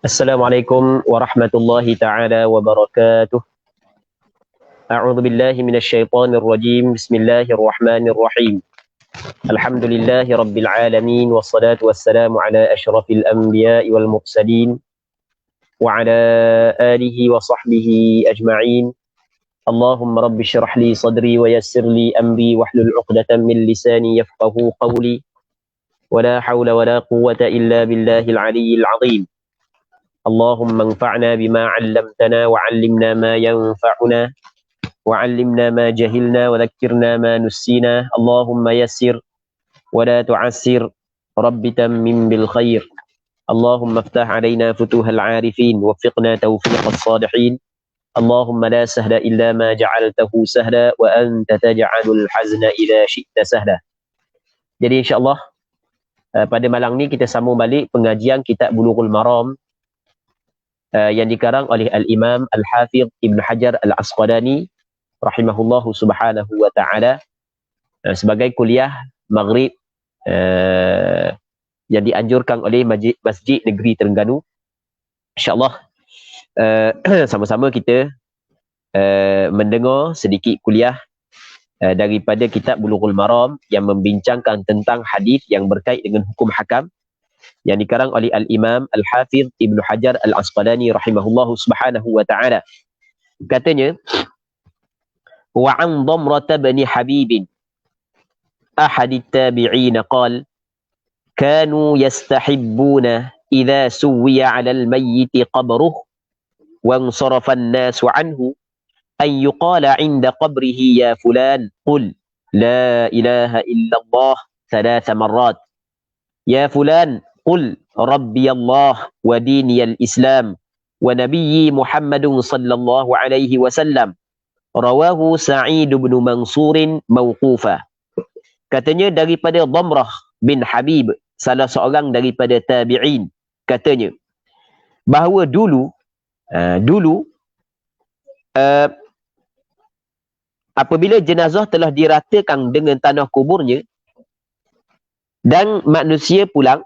Assalamualaikum warahmatullahi taala wabarakatuh. A'udzu billahi minasyaitonir rajim. Bismillahirrahmanirrahim. Alhamdulillahi rabbil alamin wassalatu wassalamu ala asyrafil anbiya'i wal mursalin wa ala alihi wa sahbihi ajma'in. Allahumma rabbi shrah li sadri wa yassir li amri wahlul 'uqdatam min lisani yafqahu qawli. Wa la hawla wa la quwwata illa billahil aliyyil 'azim. اللهم انفعنا بما علمتنا وعلمنا ما ينفعنا وعلمنا ما جهلنا وذكرنا ما نسينا اللهم يسر ولا تعسر رب تمم بالخير اللهم افتح علينا فتوح العارفين وفقنا توفيق الصالحين اللهم لا سهل إلا ما جعلته سهلا وأنت تجعل الحزن إذا شئت سهلا. Jadi insyaAllah pada malam ni kita sambung balik pengajian kitab Bulughul Maram yang dikarang oleh Al-Imam Al-Hafidh Ibn Hajar Al-Asqalani rahimahullahu subhanahu wa ta'ala sebagai kuliah maghrib yang dianjurkan oleh Masjid Negeri Terengganu. InsyaAllah sama-sama kita mendengar sedikit kuliah daripada kitab Bulughul Maram yang membincangkan tentang hadis yang berkait dengan hukum hakam yang dikarang oleh Al-Imam Al-Hafidh Ibn Hajar Al-Asqalani rahimahullahu subhanahu wa ta'ala. Katanya, wa an Damrah bin Habib ahad at-tabi'in qala kanu yastahibbuna idza suwiya 'ala al-mayyit qabruhu wa insarafa an-nas 'anhu an yuqala 'inda qabrihi ya fulan qul la ilaha illallah thalath marrat ya fulan قل ربي الله وديني الإسلام ونبي محمد صلى الله عليه وسلم رواه سعيد بن منصور موقوفا. Katanya daripada Damrah bin Habib, salah seorang daripada tabi'in, katanya bahawa dulu apabila jenazah telah diratakan dengan tanah kuburnya dan manusia pulang,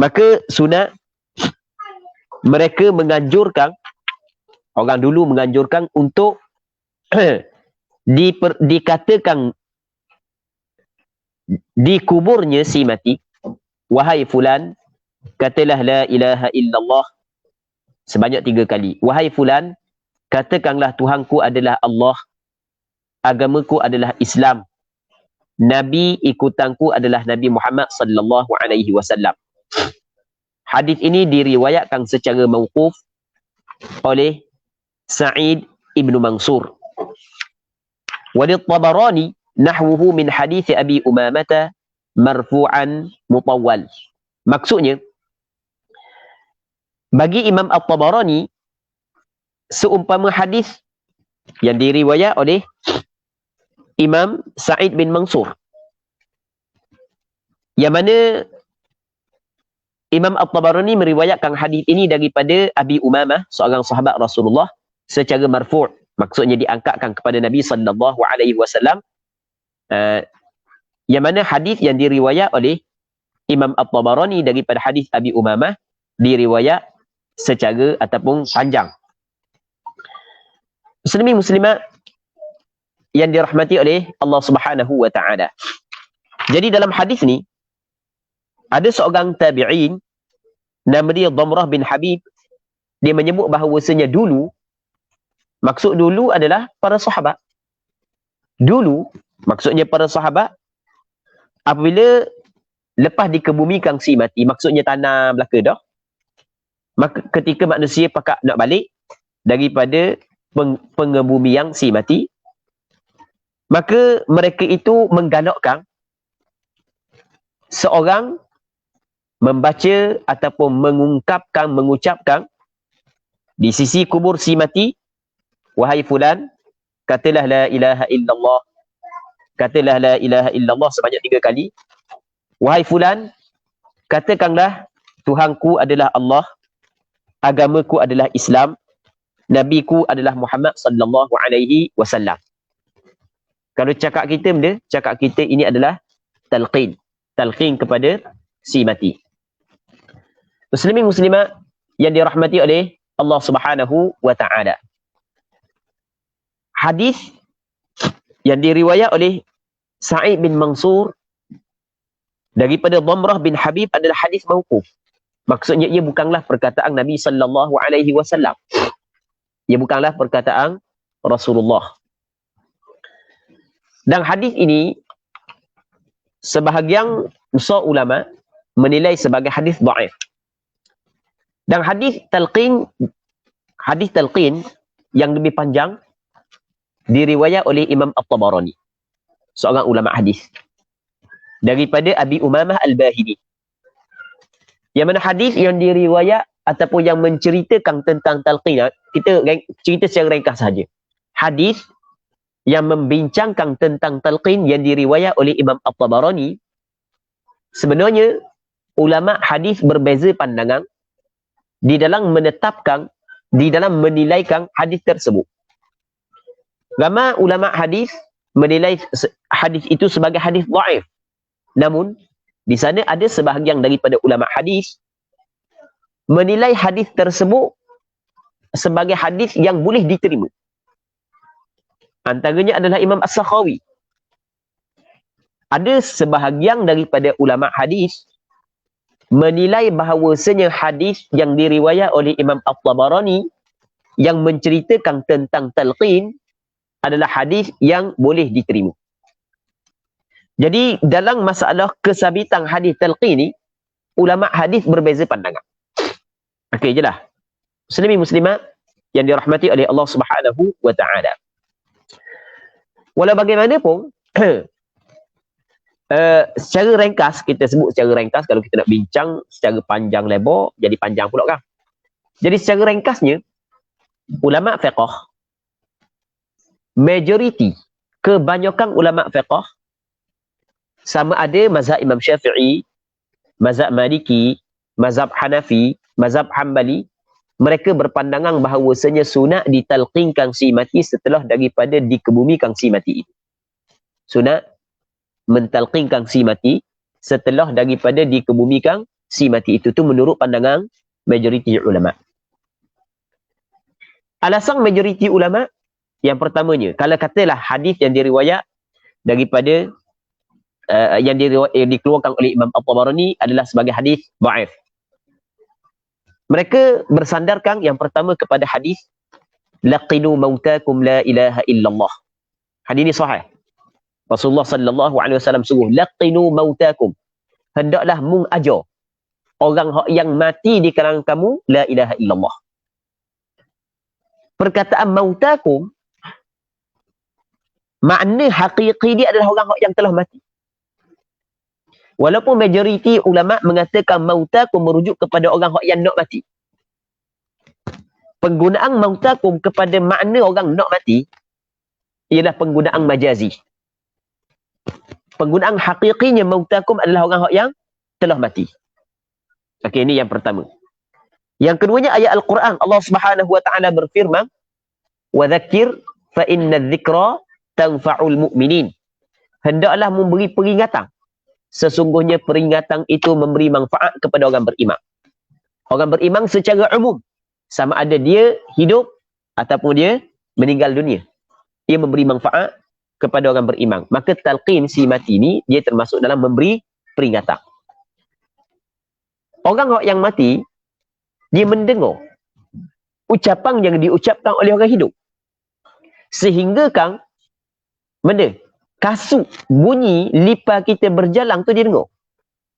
maka sunat mereka menganjurkan, orang dulu menganjurkan untuk dikatakan di kuburnya si mati, wahai fulan, katalah la ilaha illallah sebanyak 3 kali. Wahai fulan, katakanlah Tuhanku adalah Allah, agamaku adalah Islam, Nabi ikutanku adalah Nabi Muhammad sallallahu alaihi wasallam. Hadis ini diriwayatkan secara mauquf oleh Sa'id ibn Mansur. Wa Tabarani nahwuhu min hadis Abi Umamah marfu'an mutawwal. Maksudnya, bagi Imam At-Tabarani, seumpama hadis yang diriwayat oleh Imam Sa'id bin Mansur, yang mana Imam At-Tabarani meriwayatkan hadis ini daripada Abi Umamah, seorang sahabat Rasulullah, secara marfu', maksudnya diangkatkan kepada Nabi sallallahu alaihi wasallam, yang mana hadis yang diriwayat oleh Imam At-Tabarani daripada hadis Abi Umamah diriwayat secara ataupun panjang. Muslimin muslimat yang dirahmati oleh Allah Subhanahu wa ta'ala. Jadi dalam hadis ni ada seorang tabi'in, nama dia Damrah bin Habib. Dia menyebut bahawasanya dulu, maksud dulu adalah para sahabat. Dulu, maksudnya para sahabat, apabila lepas dikebumikan si mati, maksudnya tanam belaka dah, maka ketika manusia pakak nak balik daripada pengebumian si mati, maka mereka itu menggalakkan seorang membaca ataupun mengucapkan di sisi kubur si mati, wahai fulan, katalah la ilaha illallah, katalah la ilaha illallah sebanyak 3 kali. Wahai fulan, katakanlah Tuhanku adalah Allah, agamaku adalah Islam, nabiku adalah Muhammad sallallahu alaihi wasallam. Kalau cakap kita benda, cakap kita ini adalah talqin kepada si mati. Muslimin muslimat yang dirahmati oleh Allah Subhanahu wa taala. Hadis yang diriwayat oleh Sa'id bin Mansur daripada Dhamrah bin Habib adalah hadis mauquf. Maksudnya ia bukanlah perkataan Nabi sallallahu alaihi wasallam. Ia bukanlah perkataan Rasulullah. Dan hadis ini sebahagian besar ulama menilai sebagai hadis dhaif. Dan hadis talqin yang lebih panjang diriwayat oleh Imam At-Tabarani, seorang ulama hadis, daripada Abi Umamah Al-Bahili. Yang mana hadis yang diriwayat ataupun yang menceritakan tentang talqin, kita cerita secara ringkas saja. Hadis yang membincangkan tentang talqin yang diriwayat oleh Imam At-Tabarani, sebenarnya ulama hadis berbeza pandangan di dalam menetapkan, di dalam menilaikan hadis tersebut. Ramai ulama hadis menilai hadis itu sebagai hadis dhaif. Namun di sana ada sebahagian daripada ulama hadis menilai hadis tersebut sebagai hadis yang boleh diterima. Antaranya adalah Imam As-Sakhawi. Ada sebahagian daripada ulama hadis menilai bahawasanya hadis yang diriwayat oleh Imam At-Tabarani yang menceritakan tentang talqin adalah hadis yang boleh diterima. Jadi dalam masalah kesabitan hadis talqin ni, ulama hadis berbeza pandangan. Okey je lah. Muslimin muslimat yang dirahmati oleh Allah Subhanahu wa taala. Walau bagaimanapun secara ringkas, kita sebut secara ringkas, kalau kita nak bincang secara panjang lebar, jadi panjang pula kan. Jadi secara ringkasnya, ulama fiqh, majoriti, kebanyakan ulama fiqh, sama ada mazhab Imam Syafi'i, mazhab Maliki, mazhab Hanafi, mazhab Hanbali, mereka berpandangan bahawasanya sunat ditalqinkan si mati setelah daripada dikebumikan si mati itu. Sunat mentalqinkan si mati setelah daripada dikebumikan si mati itu. Itu menurut pandangan majoriti ulama. Alasan majoriti ulama yang pertamanya, kalau katalah hadis yang diriwayat daripada yang dikeluarkan oleh Imam At-Tabarani adalah sebagai hadis dhaif. Mereka bersandarkan yang pertama kepada hadis laqinu mautakum la ilaha illallah. Hadis ini sahih. Rasulullah sallallahu alaihi wasallam suruh laqinu mautakum. Hendaklah mung ajar orang yang mati di kalangan kamu la ilaha illallah. Perkataan mautakum, makna hakiki dia adalah orang yang telah mati. Walaupun majoriti ulama mengatakan mautakum merujuk kepada orang yang nak mati. Penggunaan mautakum kepada makna orang nak mati ialah penggunaan majazi. Penggunaan hakikinya mautakum adalah orang yang telah mati. Okey, ini yang pertama. Yang keduanya ayat Al-Quran. Allah Subhanahu wa taala berfirman, "Wa dzakir fa inna dzikra tanfa'ul mu'minin." Hendaklah memberi peringatan. Sesungguhnya peringatan itu memberi manfaat kepada orang beriman. Orang beriman secara umum, sama ada dia hidup ataupun dia meninggal dunia, ia memberi manfaat kepada orang beriman. Maka talqin si mati ni dia termasuk dalam memberi peringatan. Orang yang mati, dia mendengar ucapan yang diucapkan oleh orang hidup. Sehingga kan benda kasut bunyi lipa kita berjalan tu dia dengar.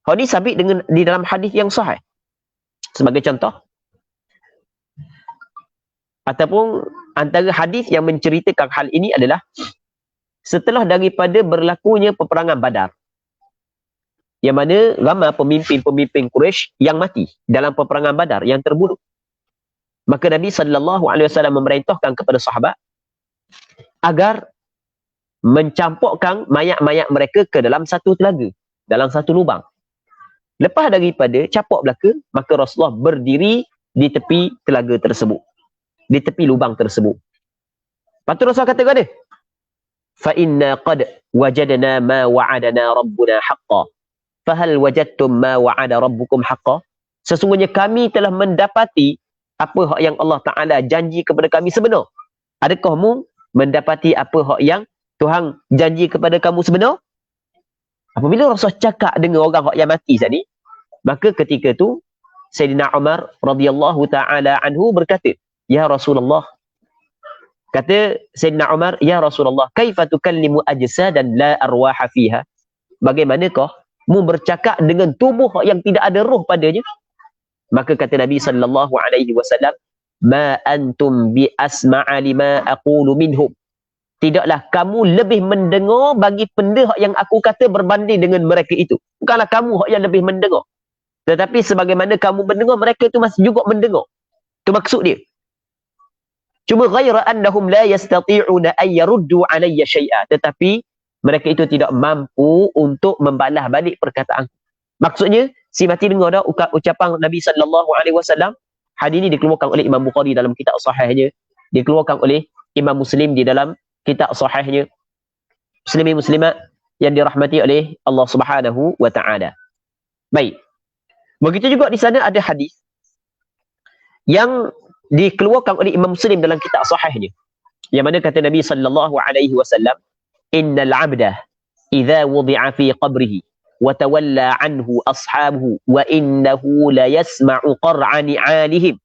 Hal ni sabit dengan di dalam hadis yang sahih. Sebagai contoh, ataupun antara hadis yang menceritakan hal ini adalah setelah daripada berlakunya peperangan Badar, yang mana ramai pemimpin-pemimpin Quraisy yang mati dalam peperangan Badar, yang terbunuh. Maka Nabi sallallahu alaihi wasallam memerintahkan kepada sahabat agar mencampurkan mayat-mayat mereka ke dalam satu telaga, dalam satu lubang. Lepas daripada campur belaka, maka Rasulullah berdiri di tepi telaga tersebut, di tepi lubang tersebut. Lepas tu Rasulullah kata kepada, "Fa inna qad wajadna ma wa'adana rabbuna haqqan. Fa hal wajadtum ma wa'ada rabbukum haqqan?" sesungguhnya kami telah mendapati apa hak yang Allah Ta'ala janji kepada kami sebenar. Adakah mu mendapati apa hak yang Tuhan janji kepada kamu sebenar? Apabila Rasul cakap dengan orang hak yang mati tadi, maka ketika tu Sayyidina Umar radhiyallahu ta'ala anhu berkata, ya Rasulullah, kata Sayyidina Umar, ya Rasulullah, kaifa tukallimu ajsadan la arwaha fiha? Bagaimanakah mu bercakap dengan tubuh yang tidak ada roh padanya? Maka kata Nabi sallallahu alaihi wasallam, ma antum bi asma'a lima aqulu minhum. Tidaklah kamu lebih mendengar bagi benda yang aku kata berbanding dengan mereka itu. Bukanlah kamu yang lebih mendengar. Tetapi sebagaimana kamu mendengar, mereka itu masih juga mendengar. Itu maksud dia. Cuma ghaira annahum la yastati'una an yaruddu alayya syai'a. Tetapi mereka itu tidak mampu untuk membalas balik perkataan. Maksudnya, si mati dengar dah ucapan Nabi sallallahu alaihi wasallam. Hadis ini dikeluarkan oleh Imam Bukhari dalam kitab sahihnya, dikeluarkan oleh Imam Muslim di dalam kitab sahihnya. Muslimin muslimat yang dirahmati oleh Allah Subhanahu wa taala. Baik. Begitu juga di sana ada hadis yang dikeluarkan oleh Imam Muslim dalam kitab sahihnya. Yang mana kata Nabi sallallahu alaihi wasallam, "Innal 'abda idza wudi'a fi qabrihi وتولى عنه أصحابه وإنه لا يسمع قرع نعالهم."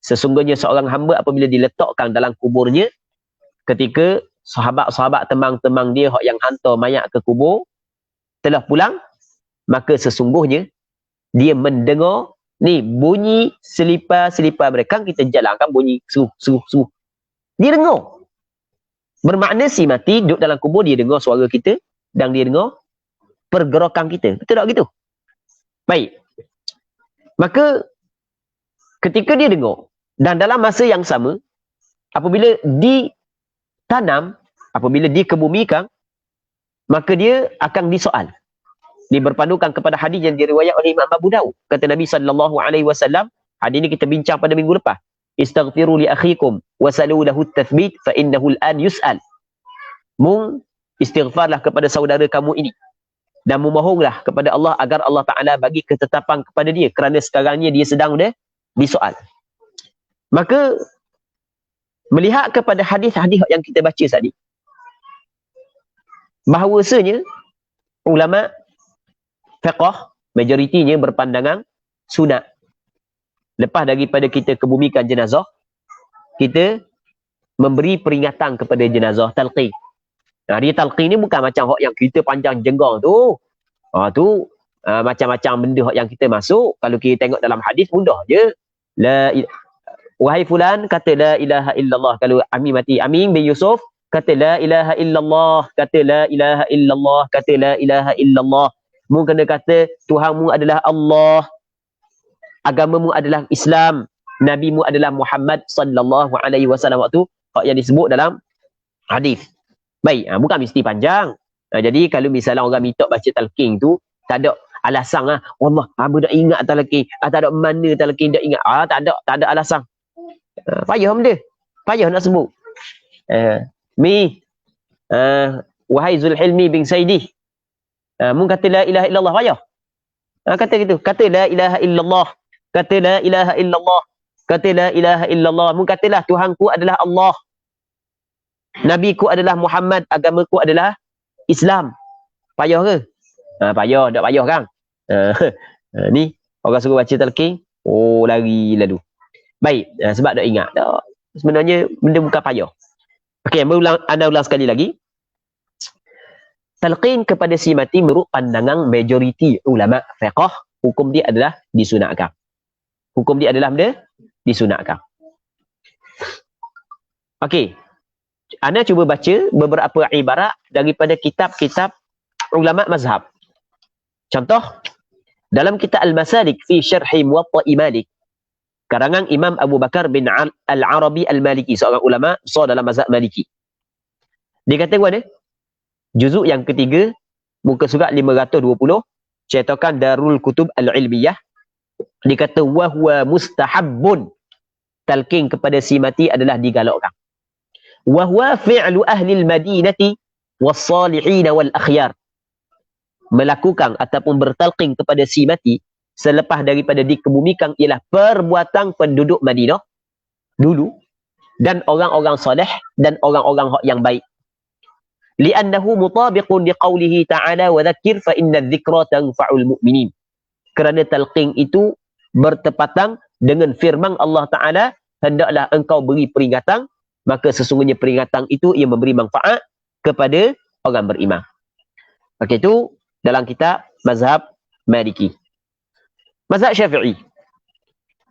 Sesungguhnya seorang hamba apabila diletakkan dalam kuburnya, ketika sahabat-sahabat temang-temang dia yang hantar mayat ke kubur telah pulang, maka sesungguhnya dia mendengar ni bunyi selipar-selipar mereka. Kan kita jalan kan bunyi seru. Dia dengar. Bermakna si mati duduk dalam kubur, dia dengar suara kita dan dia dengar pergerakan kita. Betul tak gitu? Baik. Maka ketika dia dengar, dan dalam masa yang sama, apabila ditanam, apabila dikebumikan, maka dia akan disoal. Dia berpandukan kepada hadis yang diriwayat oleh Imam Abu Daud. Kata Nabi sallallahu alaihi wasallam, hadis ini kita bincang pada minggu lepas. Istaghfiru li akhikum wasalu lahu at-tathbit fa innahu al-an yus'al. Mung istighfarlah kepada saudara kamu ini dan memohonlah kepada Allah agar Allah Ta'ala bagi ketetapan kepada dia, kerana sekarang ni dia sedang disoal. Maka melihat kepada hadis-hadis yang kita baca tadi, bahawasanya ulama fiqh majoritinya berpandangan sunat. Lepas daripada kita kebumikan jenazah, kita memberi peringatan kepada jenazah, talqin. Nah, dia talqin ni bukan macam hak yang kita panjang jenggang tu. Macam-macam benda hak yang kita masuk. Kalau kita tengok dalam hadis mudah je. Wahai fulan, kata la ilaha illallah. Kalau Amin mati, Amin bin Yusuf, kata la ilaha illallah, kata la ilaha illallah, kata la ilaha illallah. Mu kena kata Tuhanmu adalah Allah, agamamu adalah Islam, nabimu adalah Muhammad sallallahu alaihi wasallam. Waktu hak yang disebut dalam hadis. Baik, bukan mesti panjang. Jadi kalau misalnya orang minta baca talqin tu, tak ada alasan lah. Allah, hamba dah ingat talqin. Tak ada mana talqin dah ingat. Tak ada alasan. Payah benda. Payah nak sebut. Wahai Zulhilmi bin Saidi. Mu kata la ilaha illallah, payah. Kata gitu. Kata la ilaha illallah. Kata la ilaha illallah. Kata la ilaha illallah. Mu katalah Tuhanku adalah Allah, nabiku adalah Muhammad, agamaku adalah Islam. Payah ke? Payah, tak payah kan? Ni orang suruh baca talqin, lari lalu. Baik, sebab tak ingat. Sebenarnya benda bukan payah. Okey, anda ulang sekali lagi. Talqin kepada si mati menurut pandangan majoriti ulama fiqh, hukum dia adalah disunatkan. Hukum dia adalah benda disunatkan. Okey. Anda cuba baca beberapa ibarat daripada kitab-kitab ulama mazhab. Contoh, dalam kitab Al-Masalik fi Syarhi Muwatta'i Malik, karangan Imam Abu Bakar bin Al-Arabi Al-Maliki, seorang ulama besar dalam mazhab Maliki. Dia kata mana? Juzuk yang ketiga, muka surat 520, cetakan Darul Kutub Al-Ilmiyah. Dia kata, wa huwa mustahabbun. Talqin kepada si mati adalah digalakkan. Wa huwa fi'lu ahli al-Madinati was-salihin wal-akhyar. Melakukan ataupun bertalqin kepada si mati selepas daripada dikebumikan ialah perbuatan penduduk Madinah dulu dan orang-orang soleh dan orang-orang yang baik. Li'annahu mutabiqun liqaulihi ta'ala wa dzakir fa inna dzikra tanfa'ul mu'minin. Kerana talqin itu bertepatan dengan firman Allah Ta'ala, hendaklah engkau beri peringatan, maka sesungguhnya peringatan itu ia memberi manfaat kepada orang beriman. Okey, itu dalam kitab mazhab Maliki. Mazhab Syafi'i.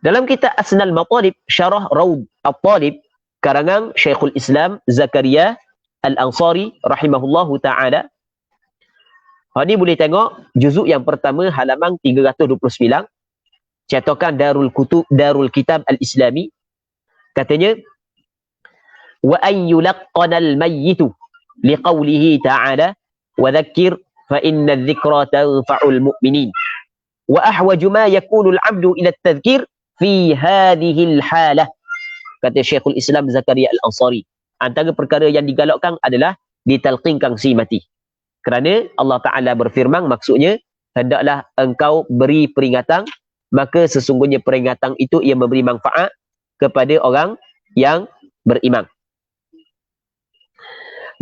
Dalam kitab Asnal Matalib Syarah Raud At-Talib karangan Syekhul Islam Zakaria Al-Ansari rahimahullahu taala. Ni boleh tengok juzuk yang pertama halaman 329. Cetakan Darul Kitab Al-Islami. Katanya wa an yulaqqana al-mayyitu liqaulihi ta'ala wa dhakkir fa inna adh-dhikra tanfa'ul mu'minin. Wa ahwaju ma yakunu al-'abdu ila at-tadhkir fi hadhihi al-halah. Kata Syekhul Islam Zakaria Al-Ansari, antara perkara yang digalakkan adalah ditalqinkan si mati. Kerana Allah Ta'ala berfirman, maksudnya hendaklah engkau beri peringatan, maka sesungguhnya peringatan itu ia memberi manfaat kepada orang yang beriman.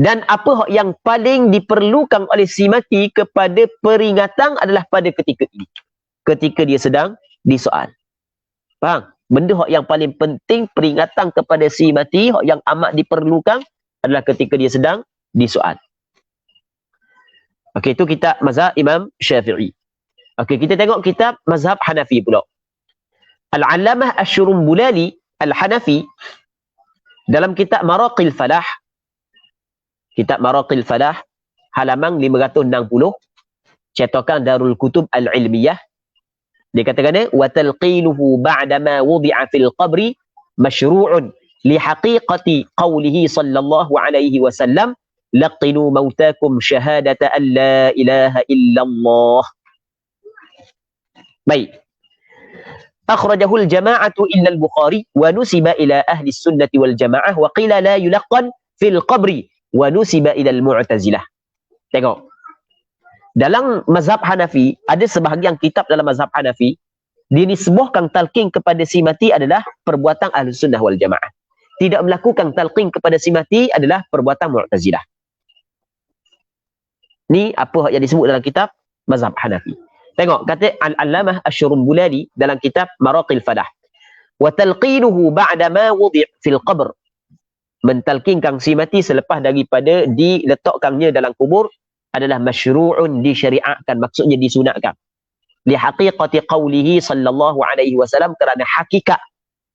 Dan apa yang paling diperlukan oleh si mati kepada peringatan adalah pada ketika ini, ketika dia sedang disoal. Faham? Benda yang paling penting peringatan kepada si mati, yang amat diperlukan adalah ketika dia sedang disoal. Okey, itu kitab mazhab Imam Syafi'i. Okey, kita tengok kitab mazhab Hanafi pula. Al-Allamah Asy-Syurumbulali Al-Hanafi dalam kitab Maraqil Falah, kitab Maraqil Falah halaman 560, cetakan Darul Kutub Al-Ilmiyah. Dia katakan wa talqinuhu ba'da ma wudi'a fil qabri masyru'un li haqiqati qawlihi sallallahu alaihi wasallam laqinu mautakum syahadata an la ilaha illallah. Baik. Akhrajahu al-jama'atu illa al-Bukhari wa nusiba ila ahli sunnati wal jama'ah wa qila la yulaqqan fil qabri wa nusiba ila al-Mu'tazilah. Tengok. Dalam mazhab Hanafi, ada sebahagian kitab dalam mazhab Hanafi, dinisbahkan talqin kepada si mati adalah perbuatan Ahlus Sunnah wal Jamaah. Tidak melakukan talqin kepada si mati adalah perbuatan Mu'tazilah. Ni apa yang disebut dalam kitab mazhab Hanafi. Tengok, kata Al-Allamah Asy-Syurumbulali dalam kitab Maraqil Falah. Wa talqinuhu ba'da ma wudi' fil qabr. Mentalqinkan si mati selepas daripada diletakkannya dalam kubur adalah masyru'un, disyariatkan, maksudnya disunatkan. Li haqiqati qawlihi sallallahu alaihi wasallam, kerana hakikat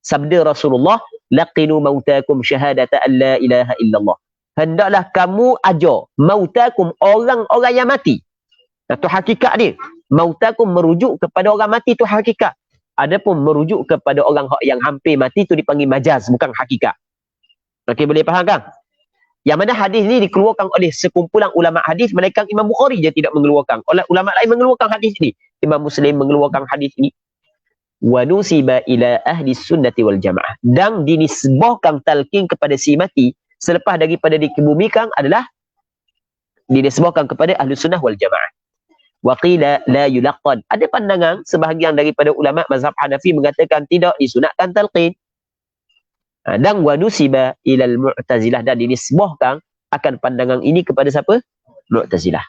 sabda Rasulullah, laqinu mautakum syahadata an la ilaha illallah. Hendaklah kamu ajar mautakum, orang-orang yang mati. Itu hakikat dia. Mautakum merujuk kepada orang mati, itu hakikat. Adapun merujuk kepada orang yang hampir mati itu dipanggil majaz, bukan hakikat. Okey, boleh faham kan? Yang mana hadis ni dikeluarkan oleh sekumpulan ulama hadis, melainkan Imam Bukhari je tidak mengeluarkan. Oleh ulama lain mengeluarkan hadis ni. Imam Muslim mengeluarkan hadis ini. Wa nusiba ila ahli sunnati wal jamaah. Dan dinisbahkan talqin kepada si mati selepas daripada dikebumikan adalah dinisbahkan kepada ahli sunnah wal jamaah. Wa qila la yulaqqan. Ada pandangan sebahagian daripada ulama mazhab Hanafi mengatakan tidak disunatkan talqin. Dan wa nusiba ilal Mu'tazilah, dan dinisbahkan akan pandangan ini kepada siapa? Mu'tazilah.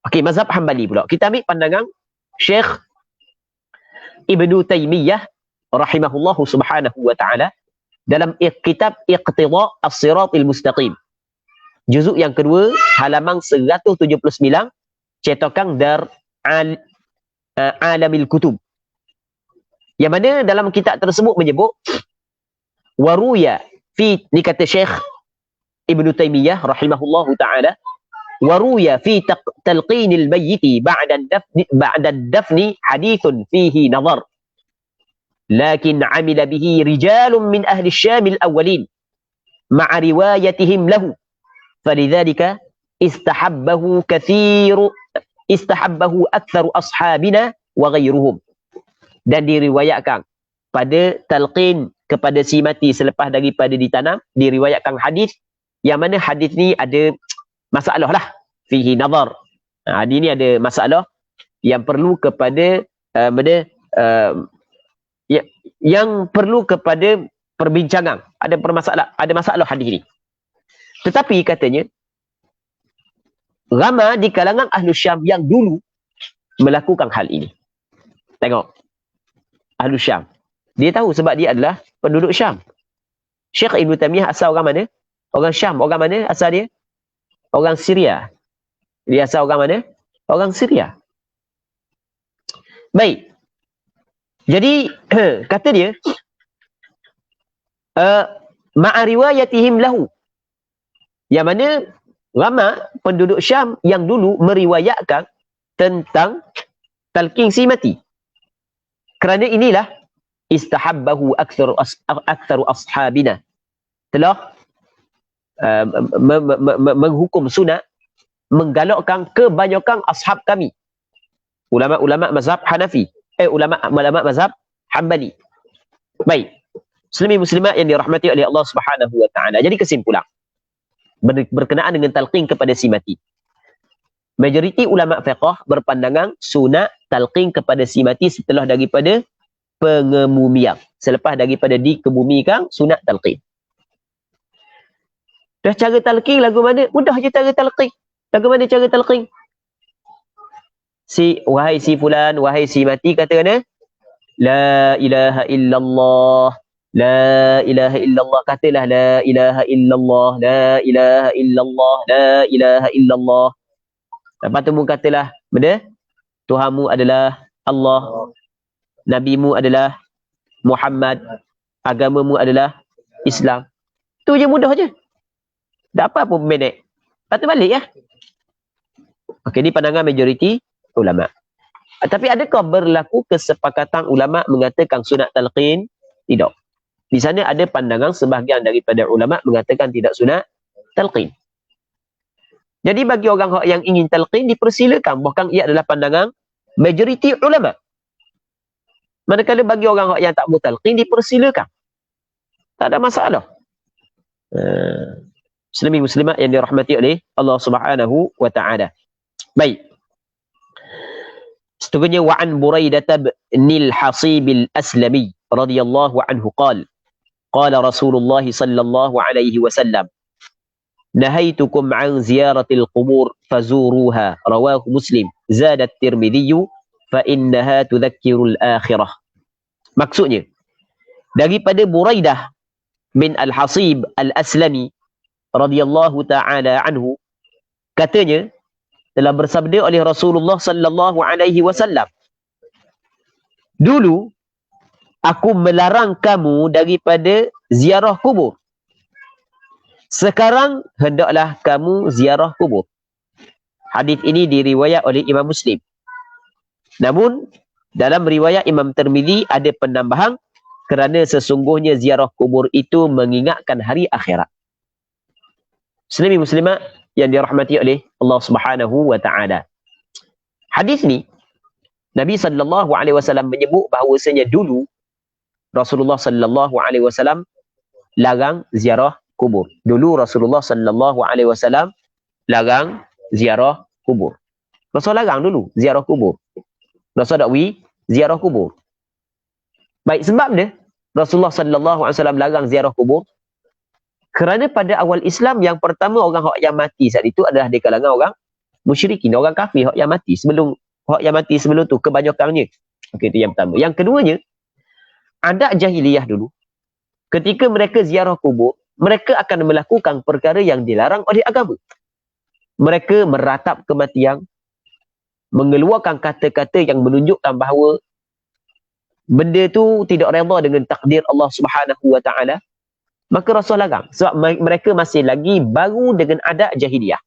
Okey, mazhab Hambali pula. Kita ambil pandangan Syekh Ibnu Taimiyah rahimahullahu subhanahu wa ta'ala dalam kitab Iqtida' As-Siratil Mustaqim. Juzuk yang kedua, halaman 179, cetakan Dar Alamil Kutub. Yang mana dalam kitab tersebut menyebut waruya fi, ni kata Syekh Ibnu Taimiyah rahimahullahu taala, waruya fi talqinil mayyiti ba'da ad-dafni hadithun fihi nazar lakin amila bihi rijalun min ahli Syam al-awwalin ma'a riwayatihim lahu falidhalika istahabbahu aktsaru ashabina wa ghairuhum. Dan diriwayatkan pada talqin kepada si mati selepas daripada ditanam, diriwayatkan hadis yang mana hadis ni ada masalah lah, fihi nazar. Hadis ni ada masalah, yang perlu kepada yang perlu kepada perbincangan. Ada masalah hadis ini. Tetapi katanya, ramai di kalangan Ahlu Syam yang dulu melakukan hal ini. Tengok. Ahlu Syam. Dia tahu sebab dia adalah penduduk Syam. Syekh Ibn Taymiyah asal orang mana? Orang Syam. Orang mana asal dia? Orang Syria. Dia asal orang mana? Orang Syria. Baik. Jadi, kata dia, ma'ariwayatihim lahu. Yang mana ramai penduduk Syam yang dulu meriwayatkan tentang talqin si mati. Kerana inilah istahabbahu aktsaru ashabina. Telah menghukum sunat, menggalakkan kebanyakan ashab kami. Ulama-ulama mazhab Hanafi. Ulama mazhab Hanbali. Baik. Muslimin muslimat yang dirahmati oleh Allah Subhanahu wa taala. Jadi kesimpulan berkenaan dengan talqin kepada si mati. Majoriti ulama fiqh berpandangan sunat talqin kepada si mati setelah daripada pengebumian. Selepas daripada dikebumikan, sunat talqin. Dah cara talqin lagu mana? Mudah je cara talqin. Lagu mana cara talqin? Wahai si fulan, wahai si mati, katakan la ilaha illallah. La ilaha illallah. Katalah la ilaha illallah. La ilaha illallah. La ilaha illallah. Lepas tu mu katalah, benda? Tuhanmu adalah Allah. Nabimu adalah Muhammad. Agamamu adalah Islam. Tu je, mudah je. Tak apa pun pendek. Lepas tu balik ya. Okey, ni pandangan majoriti ulama. Tapi adakah berlaku kesepakatan ulama mengatakan sunat talqin? Tidak. Di sana ada pandangan sebahagian daripada ulama mengatakan tidak sunat talqin. Jadi bagi orang yang ingin talqin dipersilakan, bahkan ia adalah pandangan majoriti ulama. Manakala bagi orang yang tak mau talqin dipersilakan. Tak ada masalah. Muslimin muslimat yang dirahmati oleh Allah Subhanahu wa taala. Baik. Seterusnya wa an Buraidah bin al-Hasib al-Aslami radhiyallahu anhu qala Rasulullah sallallahu alaihi wasallam nahaitukum an ziyaratil qubur fazuruha rawahu Muslim zada at-Tirmidzi fa innaha tudzakkirul akhirah. Maksudnya daripada Buraidah bin al-Hasib al-Aslami radhiyallahu taala anhu, katanya telah bersabda oleh Rasulullah sallallahu alaihi wasallam, dulu aku melarang kamu daripada ziarah kubur, sekarang hendaklah kamu ziarah kubur. Hadis ini diriwayat oleh Imam Muslim. Namun dalam riwayat Imam Tirmidzi ada penambahan, kerana sesungguhnya ziarah kubur itu mengingatkan hari akhirat. Muslimin muslimat yang dirahmati oleh Allah Subhanahu wa taala. Hadis ni Nabi sallallahu alaihi wasallam menyebut bahawasanya dulu Rasulullah sallallahu alaihi wasallam larang ziarah kubur. Dulu Rasulullah sallallahu alaihi wasallam larang ziarah kubur. Rasul larang dulu ziarah kubur. Rasul dakwi ziarah kubur. Baik, sebab dia Rasulullah sallallahu alaihi wasallam larang ziarah kubur kerana pada awal Islam yang pertama orang yang mati saat itu adalah di kalangan orang musyrikin, orang kafir yang mati sebelum tu kebanyakannya. Okey, itu yang pertama. Yang keduanya, adat jahiliyah dulu ketika mereka ziarah kubur, mereka akan melakukan perkara yang dilarang oleh agama. Mereka meratap kematian, mengeluarkan kata-kata yang menunjukkan bahawa benda tu tidak redha dengan takdir Allah Subhanahu wa taala. Maka Rasul larang sebab mereka masih lagi baru dengan adat jahiliyah.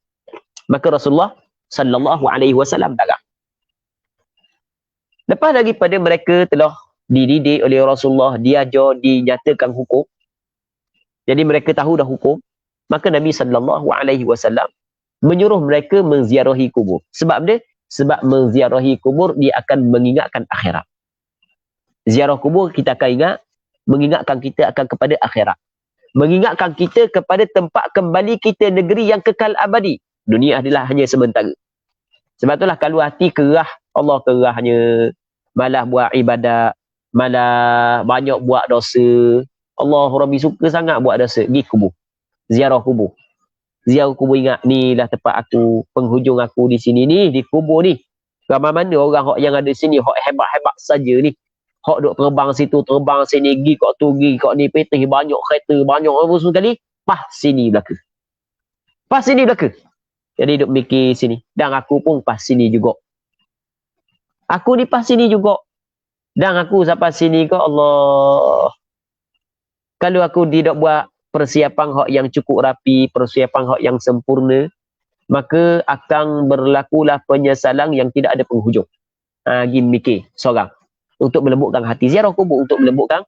Maka Rasulullah sallallahu alaihi wasallam larang. Lepas daripada mereka telah dididik oleh Rasulullah, diajar, dinyatakan hukum, jadi mereka tahu dah hukum, maka Nabi sallallahu alaihi wasallam menyuruh mereka menziarahi kubur. Sebab dia, sebab menziarahi kubur dia akan mengingatkan akhirat. Ziarah kubur kita akan ingat, mengingatkan kita akan kepada akhirat. Mengingatkan kita kepada tempat kembali kita, negeri yang kekal abadi. Dunia adalah hanya sementara. Sebab itulah kalau hati kerah Allah kerahnya, malah buat ibadat, malah banyak buat dosa. Allah Rabbi suka sangat buat dosa, pergi kubur, ziarah kubur. Ziarah kubur, ingat ni lah tempat aku, penghujung aku di sini ni, di kubur ni. Ramai mana orang hok yang ada sini, hok hebat-hebat saja ni. Hok duk terbang situ, terbang sini, pergi kat tu, pergi kat ni, petih banyak kereta, banyak apa sekali. Pas sini belaka. Pas sini belaka. Jadi duk mikir sini. Dan aku pun pas sini juga. Aku ni pas sini juga. Dan aku sampai sini ke Allah. Kalau aku tidak buat persiapan hak yang cukup rapi, persiapan hak yang sempurna, maka akan berlakulah penyesalan yang tidak ada penghujung. Pergi mikir seorang. Untuk melembutkan hati. Ziarah kubur untuk melembutkan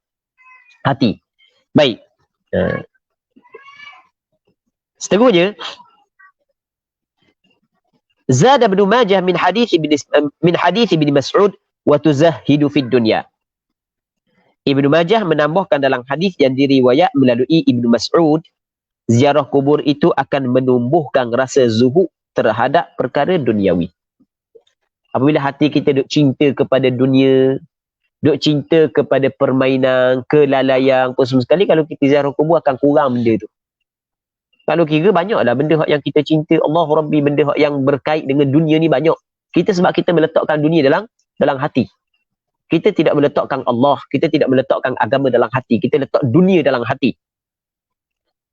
hati. Baik. Seterusnya, Zada Ibn Majah min hadis Ibn Mas'ud wa tuzahhidu fid dunya. Ibn Majah menambahkan dalam hadis yang diriwayat melalui Ibn Mas'ud, ziarah kubur itu akan menumbuhkan rasa zuhud terhadap perkara duniawi. Apabila hati kita duk cinta kepada dunia, duk cinta kepada permainan, kelalaian, apa semua sekali, kalau kita ziarah kubur akan kurang benda tu. Kalau kira banyaklah benda yang kita cinta, Allah Rabbi, benda yang berkait dengan dunia ni banyak. Kita sebab kita meletakkan dunia dalam hati. Kita tidak meletakkan Allah, kita tidak meletakkan agama dalam hati, kita letak dunia dalam hati.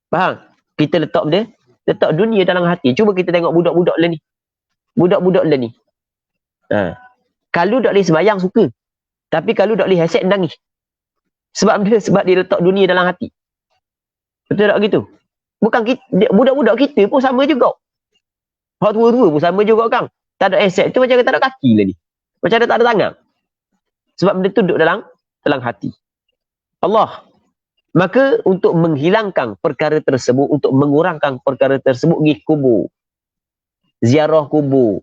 Faham? Kita letak dunia dalam hati. Cuba kita tengok budak-budak lah ni. Budak-budak lah ni. Kalau tak boleh sembahyang suka. Tapi kalau tak boleh hasad nangis. Sebab dia letak dunia dalam hati. Betul tak gitu? Bukan kita, budak-budak kita pun sama juga. Hak tua-tua pun sama juga kan. Tak ada aset tu macam tak ada kaki lah ni. Macam tak ada tangan. Sebab benda tu duduk dalam hati. Allah. Maka untuk menghilangkan perkara tersebut, untuk mengurangkan perkara tersebut, pergi kubur. Ziarah kubur.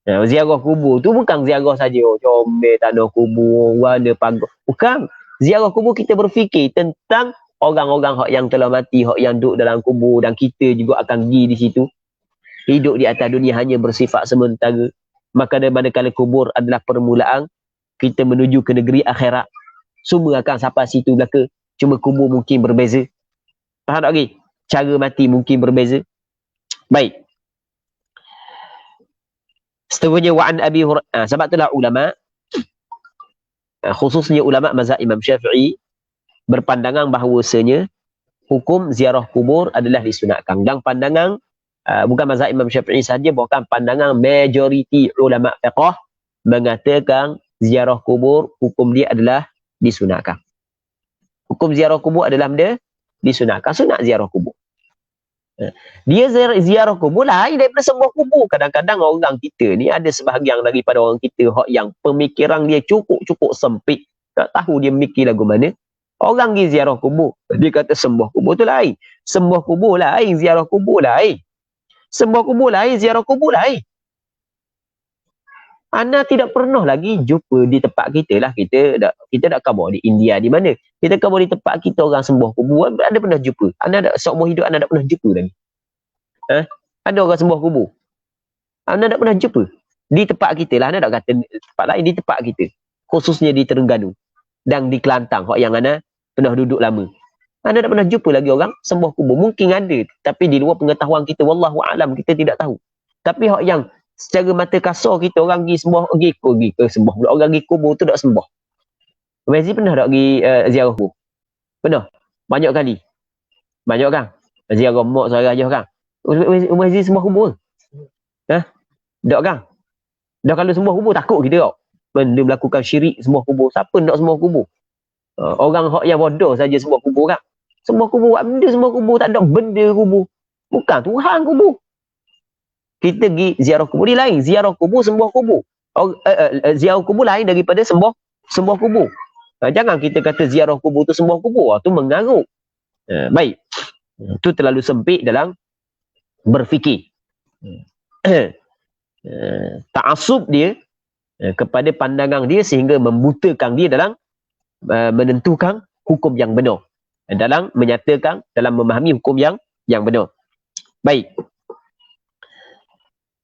Ziarah kubur tu bukan ziarah saja. Comel tanah kubur, warna pagar. Bukan. Ziarah kubur kita berfikir tentang orang-orang hak yang telah mati, hak yang duduk dalam kubur, dan kita juga akan pergi di situ. Hidup di atas dunia hanya bersifat sementara. Maka manakala kubur adalah permulaan kita menuju ke negeri akhirat, semua akan sampai situ belaka. Cuma kubur mungkin berbeza. Faham tak lagi? Cara mati mungkin berbeza. Baik. Seterusnya wa'an Abi Hurairah. Sebab itulah ulama, khususnya ulama mazhab Imam Syafi'i, berpandangan bahawasanya hukum ziarah kubur adalah disunatkan. Dan pandangan bukan mazhab Imam Syafi'i saja, bahkan pandangan majoriti ulama fiqh mengatakan ziarah kubur hukum dia adalah disunatkan. Hukum ziarah kubur adalah benda disunatkan. Sunat ziarah kubur. Dia ziarah kubur lain daripada sembah kubur. Kadang-kadang orang kita ni, ada sebahagian daripada orang kita yang pemikiran dia cukup sempit. Tak tahu dia mikir lagu mana. Orang pergi ziarah kubur, dia kata sembah kubur tu lain. Sembah kubur lain, ziarah kubur lain. Sembah kubur lain, ziarah kubur lain. Anda tidak pernah lagi jumpa di tempat kita lah. Kita dah kabar di India, di mana kita kabar di tempat kita orang sembah kubur. Anda pernah jumpa? Anda tak, seumur hidup anda tak pernah jumpa lagi. Ada orang sembah kubur, anda tak pernah jumpa. Di tempat kita lah, anda tak kata tempat lain, di tempat kita, khususnya di Terengganu dan di Kelantan, yang anda pernah duduk lama. Anda tak pernah jumpa lagi orang sembah kubur. Mungkin ada, tapi di luar pengetahuan kita, wallahu alam, kita tidak tahu. Tapi yang secara mata kasar kita, orang pergi sembah, pergi ke sembah pula. Orang pergi kubur tu tak sembah. Mazi pernah tak pergi ziarah kubur? Pernah? Banyak kali. Banyak kan? Ziarah mak seorang aja kan? Mazi sembah kubur? Tak kan? Dah kalau sembah kubur takut kita tak? Benda melakukan syirik sembah kubur. Siapa nak sembah kubur? Orang yang bodoh saja sembah kubur kan? Sembah kubur, buat benda sembah kubur, tak ada benda kubur. Bukan Tuhan kubur. Kita pergi ziarah kubur, dia lain. Ziarah kubur, sembah kubur. Ziarah kubur lain daripada sembah kubur. Jangan kita kata ziarah kubur tu sembah kubur. Tu mengarut. Baik. Itu terlalu sempit dalam berfikir. Ta'asub dia kepada pandangan dia sehingga membutakan dia dalam menentukan hukum yang benar. Dalam menyatakan, dalam memahami hukum yang benar. Baik.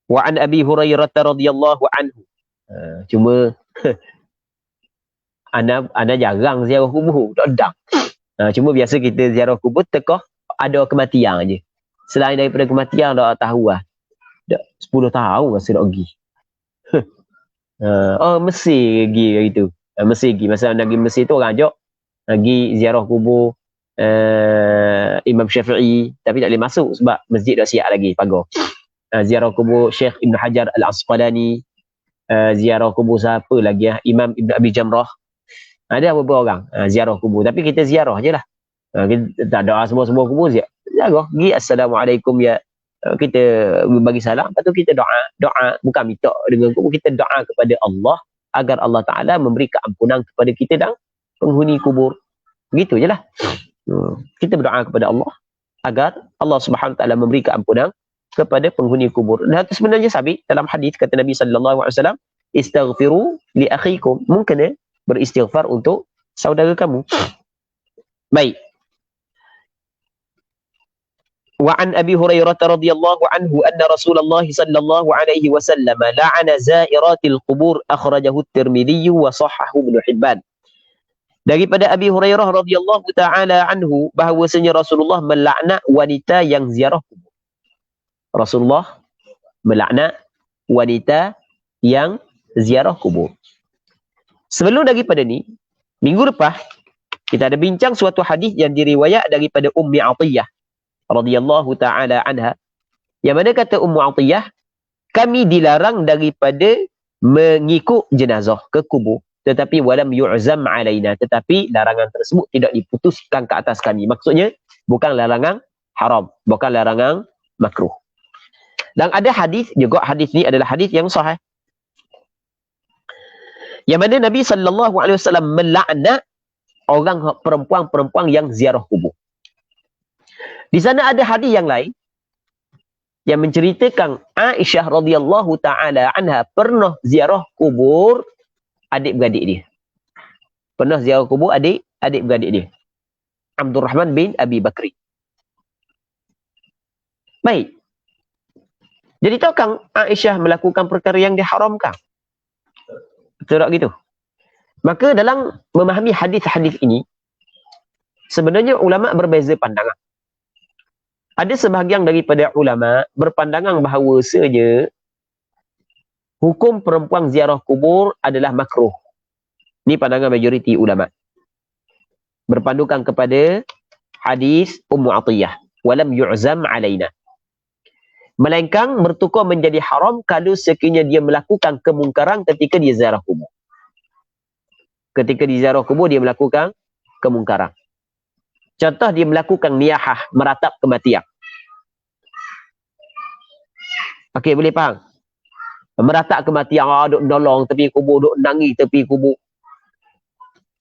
Wa an Abi Hurairah radhiyallahu anhu. Cuma ana jarang ziarah kubur, tak ada. Cuma biasa kita ziarah kubur tekoh ada kematian aje. Selain daripada kematian tak tahu lah. Dah 10 tahun rasa nak pergi. Mesir pergi gitu. Mesir pergi. Masa nak pergi Mesir tu orang ajak pergi ziarah kubur Imam Syafi'i, tapi tak boleh masuk sebab masjid dah siap lagi pagar. Ziarah kubur Syekh Ibn Hajar Al-Asqalani, ziarah kubur siapa lagi Imam Ibn Abi Jamrah. Ada beberapa orang ziarah kubur, tapi kita ziarah je lah. Kita tak doa semua kubur ziarah. Pergi Assalamualaikum ya, kita bagi salam, lepas tu kita doa bukan minta dengan kubur, kita doa kepada Allah agar Allah Ta'ala memberi keampunan kepada kita dan penghuni kubur. Begitu je lah. Kita berdoa kepada Allah agar Allah Subhanahu Wa Ta'ala memberi keampunan kepada penghuni kubur. Dan itu sebenarnya sabit dalam hadis kata Nabi sallallahu alaihi wasallam, istaghfiru li akhikum, mungkin beristighfar untuk saudara kamu. Baik. Wa an Abi Hurairah radhiyallahu anhu anna Rasulullah sallallahu alaihi wasallam la'ana zairatil qubur, akhrajahu at-Tirmidzi wa sahhahu Ibnu Hibban. Daripada Abi Hurairah radhiyallahu taala anhu bahwasanya Rasulullah melaknat wanita yang ziarah kubur. Rasulullah melaknat wanita yang ziarah kubur. Sebelum daripada ni, minggu lepas kita ada bincang suatu hadis yang diriwayat daripada Ummi Atiyah radhiyallahu taala anha, yang mana kata Ummu Atiyah, kami dilarang daripada mengikut jenazah ke kubur, tetapi walam yu'zam alaina, tetapi larangan tersebut tidak diputuskan ke atas kami. Maksudnya bukan larangan haram, bukan larangan makruh. Dan ada hadis juga, hadis ni adalah hadis yang sahih, yang mana Nabi sallallahu alaihi wasallam melaknat orang perempuan-perempuan yang ziarah kubur. Di sana ada hadis yang lain yang menceritakan Aisyah radhiyallahu taala anha pernah ziarah kubur adik-beradik dia. Pernah ziarah kubur adik-beradik dia. Abdul Rahman bin Abi Bakri. Baik. Jadi tahukah Aisyah melakukan perkara yang diharamkan? Betul tak gitu? Maka dalam memahami hadis-hadis ini, sebenarnya ulama berbeza pandangan. Ada sebahagian daripada ulama berpandangan bahawasanya hukum perempuan ziarah kubur adalah makruh. Ini pandangan majoriti ulama. Berpandukan kepada hadis Ummu Atiyah, walam yu'zam alaina. Melainkan bertukar menjadi haram kalau sekiranya dia melakukan kemungkaran ketika dia ziarah kubur. Ketika dia ziarah kubur dia melakukan kemungkaran. Contoh, dia melakukan niyahah, meratap kematian. Okey, boleh faham? Meratap kematian, duk nolong tepi kubur, duk nangis tepi kubur,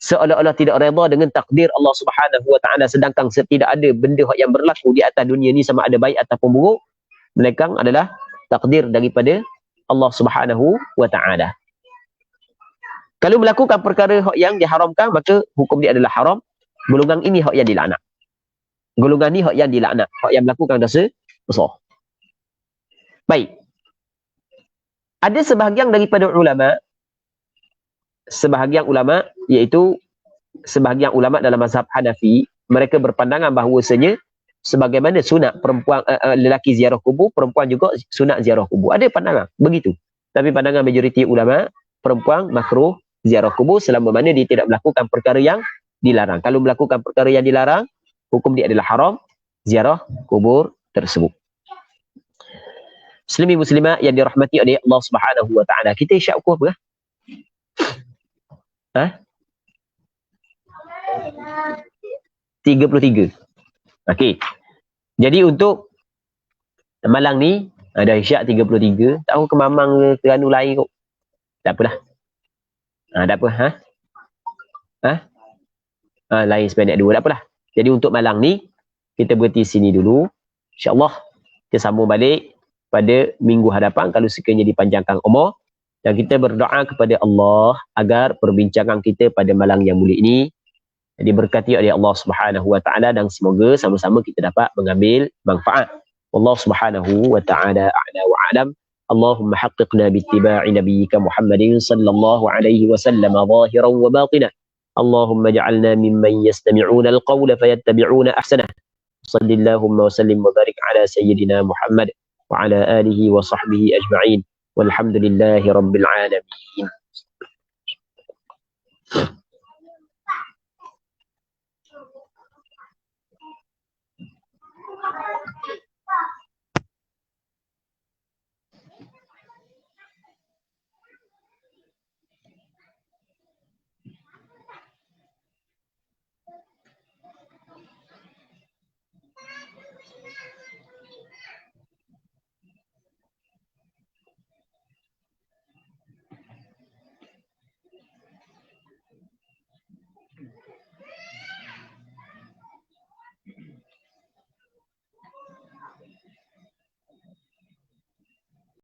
seolah-olah tidak redha dengan takdir Allah Subhanahu Wa Ta'ala, sedangkan tidak ada benda yang berlaku di atas dunia ni sama ada baik ataupun buruk, melainkan adalah takdir daripada Allah Subhanahu Wa Ta'ala. Kalau melakukan perkara yang diharamkan, maka hukum dia adalah haram. Golongan ini hak yang dilaknat. Golongan ni hak yang dilaknat, hak yang melakukan dosa besar. Baik. Ada sebahagian daripada ulama, iaitu sebahagian ulama dalam mazhab Hanafi, mereka berpandangan bahawasanya sebagaimana sunat perempuan lelaki ziarah kubur, perempuan juga sunat ziarah kubur. Ada pandangan begitu. Tapi pandangan majoriti ulama, perempuan makruh ziarah kubur selama mana dia tidak melakukan perkara yang dilarang. Kalau melakukan perkara yang dilarang, hukum dia adalah haram ziarah kubur tersebut. Muslimin muslimat yang dirahmati oleh Allah Subhanahu Wa Ta'ala, kita isyak ukur apa? 33. Okey. Jadi untuk malam ni ada isyak 33. Tahu ke mamang kerana lain kot. Tak apalah. Tak apa, lain sebanyak 2, tak apalah. Jadi untuk malam ni kita berhenti sini dulu. InsyaAllah kita sambung balik pada minggu hadapan kalau sekiranya dipanjangkan umur, dan kita berdoa kepada Allah agar perbincangan kita pada malam yang mulia ini diberkati oleh Allah Subhanahu Wa Ta'ala, dan semoga sama-sama kita dapat mengambil manfaat. Allah Subhanahu Wa Ta'ala a'la wa a'lam. اللهم حققنا باتباع نبيك محمد صلى الله عليه وسلم ظاهرا وباطنا. اللهم اجعلنا ممن يستمعون القول فيتبعون أحسنه. صل اللهم وسلم وبارك على سيدنا محمد وعلى آله وصحبه أجمعين، والحمد لله رب العالمين.